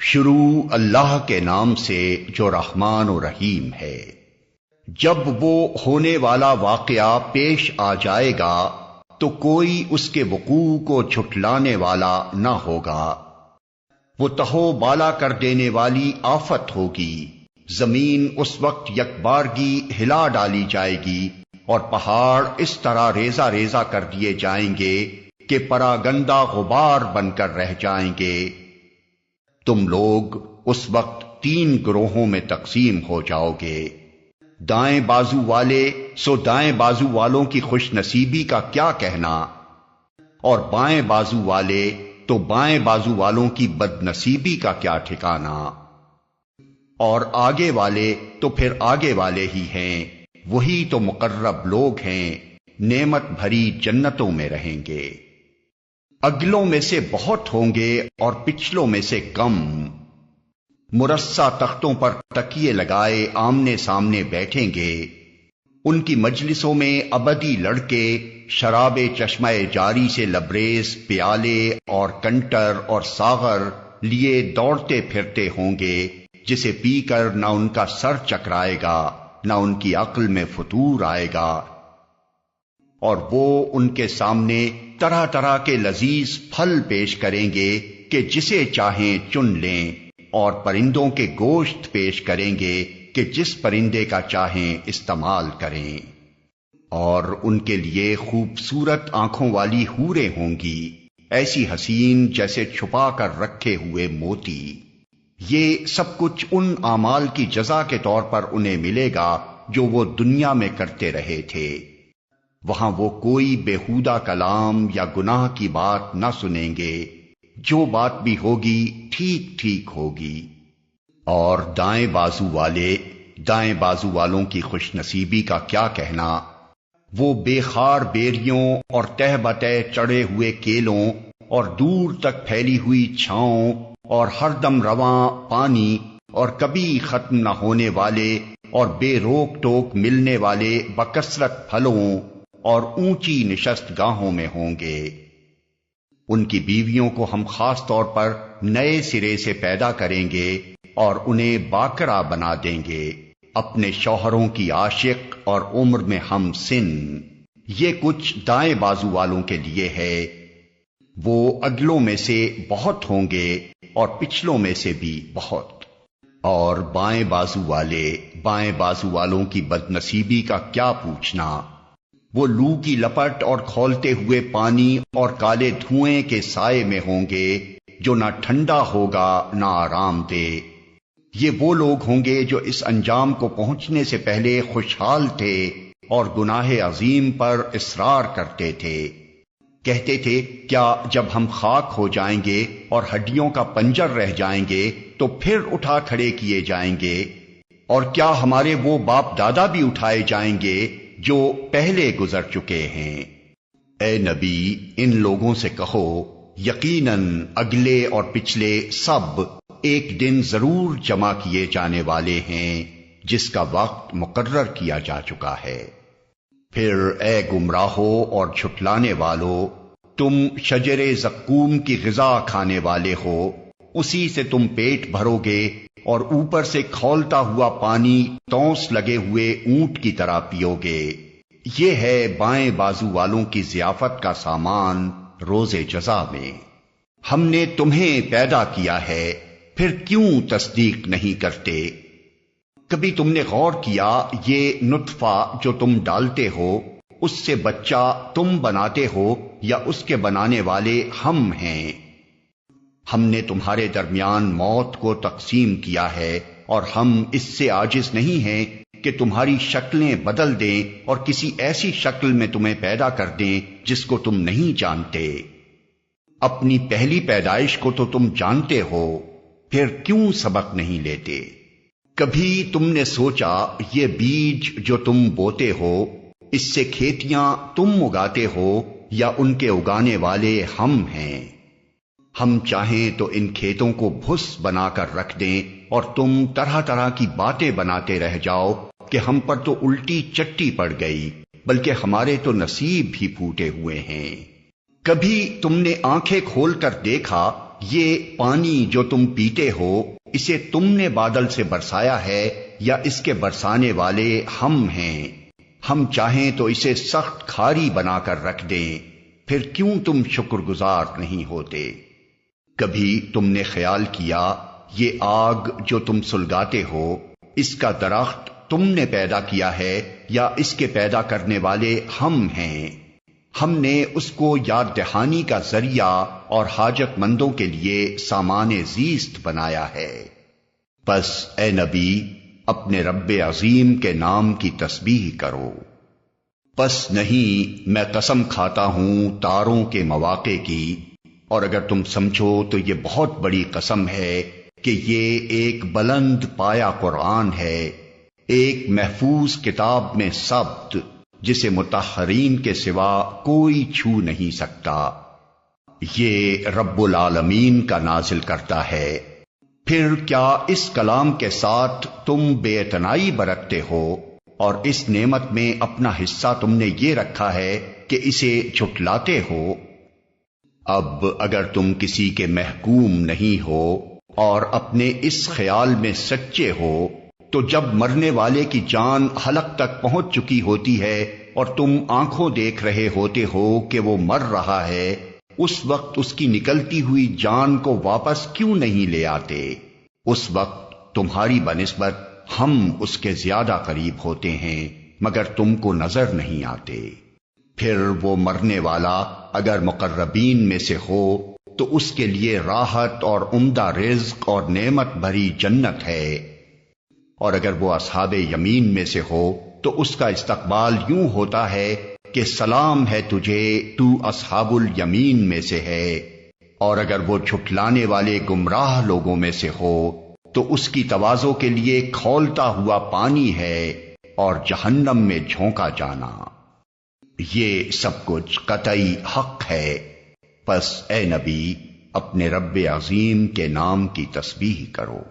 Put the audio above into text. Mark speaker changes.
Speaker 1: شروع اللہ کے نام سے جو رحمان و رحیم ہے۔ جب وہ ہونے والا واقعہ پیش آ جائے گا تو کوئی اس کے وقوع کو جھٹلانے والا نہ ہوگا۔ وہ تہو بالا کر دینے والی آفت ہوگی۔ زمین اس وقت یکبارگی ہلا ڈالی جائے گی اور پہاڑ اس طرح ریزہ ریزہ کر دیے جائیں گے کہ پراگندہ غبار بن کر رہ جائیں گے۔ تم لوگ اس وقت 3 گروہوں میں تقسیم ہو جاؤ گے۔ دائیں بازو والے سو دائیں بازو والوں کی خوش نصیبی کا کیا کہنا، اور بائیں بازو والے تو بائیں بازو والوں کی بد نصیبی کا کیا ٹھکانہ، اور آگے والے تو پھر آگے والے ہی ہیں، وہی تو مقرب لوگ ہیں، نعمت بھری جنتوں میں رہیں گے۔ اگلوں میں سے بہت ہوں گے اور پچھلوں میں سے کم۔ مرصع تختوں پر تکیے لگائے آمنے سامنے بیٹھیں گے۔ ان کی مجلسوں میں ابدی لڑکے شراب چشمہ جاری سے لبریز پیالے اور کنٹر اور ساغر لیے دوڑتے پھرتے ہوں گے، جسے پی کر نہ ان کا سر چکرائے گا نہ ان کی عقل میں فتور آئے گا، اور وہ ان کے سامنے طرح طرح کے لذیذ پھل پیش کریں گے کہ جسے چاہیں چن لیں، اور پرندوں کے گوشت پیش کریں گے کہ جس پرندے کا چاہیں استعمال کریں، اور ان کے لیے خوبصورت آنکھوں والی حوریں ہوں گی، ایسی حسین جیسے چھپا کر رکھے ہوئے موتی۔ یہ سب کچھ ان اعمال کی جزا کے طور پر انہیں ملے گا جو وہ دنیا میں کرتے رہے تھے۔ وہاں وہ کوئی بیہودہ کلام یا گناہ کی بات نہ سنیں گے، جو بات بھی ہوگی ٹھیک ٹھیک ہوگی۔ اور دائیں بازو والے دائیں بازو والوں کی خوش نصیبی کا کیا کہنا، وہ بے خار بیریوں اور تہ بتہ چڑھے ہوئے کیلوں اور دور تک پھیلی ہوئی چھاؤں اور ہر دم رواں پانی اور کبھی ختم نہ ہونے والے اور بے روک ٹوک ملنے والے بکثرت پھلوں اور اونچی نشست گاہوں میں ہوں گے۔ ان کی بیویوں کو ہم خاص طور پر نئے سرے سے پیدا کریں گے اور انہیں باکرا بنا دیں گے، اپنے شوہروں کی عاشق اور عمر میں ہم سن۔ یہ کچھ دائیں بازو والوں کے لیے ہے۔ وہ اگلوں میں سے بہت ہوں گے اور پچھلوں میں سے بھی بہت۔ اور بائیں بازو والے بائیں بازو والوں کی بد نصیبی کا کیا پوچھنا، وہ لو کی لپٹ اور کھولتے ہوئے پانی اور کالے دھوئیں کے سائے میں ہوں گے، جو نہ ٹھنڈا ہوگا نہ آرام دے۔ یہ وہ لوگ ہوں گے جو اس انجام کو پہنچنے سے پہلے خوشحال تھے اور گناہ عظیم پر اصرار کرتے تھے۔ کہتے تھے کیا جب ہم خاک ہو جائیں گے اور ہڈیوں کا پنجر رہ جائیں گے تو پھر اٹھا کھڑے کیے جائیں گے، اور کیا ہمارے وہ باپ دادا بھی اٹھائے جائیں گے جو پہلے گزر چکے ہیں۔ اے نبی، ان لوگوں سے کہو یقیناً اگلے اور پچھلے سب ایک دن ضرور جمع کیے جانے والے ہیں جس کا وقت مقرر کیا جا چکا ہے۔ پھر اے گمراہو اور جھٹلانے والو، تم شجر زقوم کی غذا کھانے والے ہو، اسی سے تم پیٹ بھرو گے اور اوپر سے کھولتا ہوا پانی تونس لگے ہوئے اونٹ کی طرح پیو گے۔ یہ ہے بائیں بازو والوں کی ضیافت کا سامان روز جزا میں۔ ہم نے تمہیں پیدا کیا ہے، پھر کیوں تصدیق نہیں کرتے؟ کبھی تم نے غور کیا یہ نطفہ جو تم ڈالتے ہو، اس سے بچہ تم بناتے ہو یا اس کے بنانے والے ہم ہیں؟ ہم نے تمہارے درمیان موت کو تقسیم کیا ہے، اور ہم اس سے عاجز نہیں ہیں کہ تمہاری شکلیں بدل دیں اور کسی ایسی شکل میں تمہیں پیدا کر دیں جس کو تم نہیں جانتے۔ اپنی پہلی پیدائش کو تو تم جانتے ہو، پھر کیوں سبق نہیں لیتے؟ کبھی تم نے سوچا یہ بیج جو تم بوتے ہو، اس سے کھیتیاں تم اگاتے ہو یا ان کے اگانے والے ہم ہیں؟ ہم چاہیں تو ان کھیتوں کو بھس بنا کر رکھ دیں اور تم طرح طرح کی باتیں بناتے رہ جاؤ کہ ہم پر تو الٹی چٹی پڑ گئی، بلکہ ہمارے تو نصیب ہی پھوٹے ہوئے ہیں۔ کبھی تم نے آنکھیں کھول کر دیکھا یہ پانی جو تم پیتے ہو اسے تم نے بادل سے برسایا ہے یا اس کے برسانے والے ہم ہیں؟ ہم چاہیں تو اسے سخت کھاری بنا کر رکھ دیں، پھر کیوں تم شکر گزار نہیں ہوتے؟ کبھی تم نے خیال کیا یہ آگ جو تم سلگاتے ہو اس کا درخت تم نے پیدا کیا ہے یا اس کے پیدا کرنے والے ہم ہیں؟ ہم نے اس کو یاد دہانی کا ذریعہ اور حاجت مندوں کے لیے سامان زیست بنایا ہے۔ پس اے نبی اپنے رب عظیم کے نام کی تسبیح کرو۔ پس نہیں میں قسم کھاتا ہوں تاروں کے مواقع کی، اور اگر تم سمجھو تو یہ بہت بڑی قسم ہے کہ یہ ایک بلند پایا قرآن ہے، ایک محفوظ کتاب میں ثبت جسے مطہرین کے سوا کوئی چھو نہیں سکتا۔ یہ رب العالمین کا نازل کرتا ہے۔ پھر کیا اس کلام کے ساتھ تم بے اعتنائی برتتے ہو اور اس نعمت میں اپنا حصہ تم نے یہ رکھا ہے کہ اسے جھٹلاتے ہو؟ اب اگر تم کسی کے محکوم نہیں ہو اور اپنے اس خیال میں سچے ہو تو جب مرنے والے کی جان حلق تک پہنچ چکی ہوتی ہے اور تم آنکھوں دیکھ رہے ہوتے ہو کہ وہ مر رہا ہے، اس وقت اس کی نکلتی ہوئی جان کو واپس کیوں نہیں لے آتے؟ اس وقت تمہاری بنسبت ہم اس کے زیادہ قریب ہوتے ہیں مگر تم کو نظر نہیں آتے۔ پھر وہ مرنے والا اگر مقربین میں سے ہو تو اس کے لیے راحت اور عمدہ رزق اور نعمت بھری جنت ہے، اور اگر وہ اصحاب یمین میں سے ہو تو اس کا استقبال یوں ہوتا ہے کہ سلام ہے تجھے، تو اصحاب الیمین میں سے ہے، اور اگر وہ جھٹلانے والے گمراہ لوگوں میں سے ہو تو اس کی تواضع کے لیے کھولتا ہوا پانی ہے اور جہنم میں جھونکا جانا۔ یہ سب کچھ قطعی حق ہے۔ پس اے نبی اپنے رب عظیم کے نام کی تسبیح کرو۔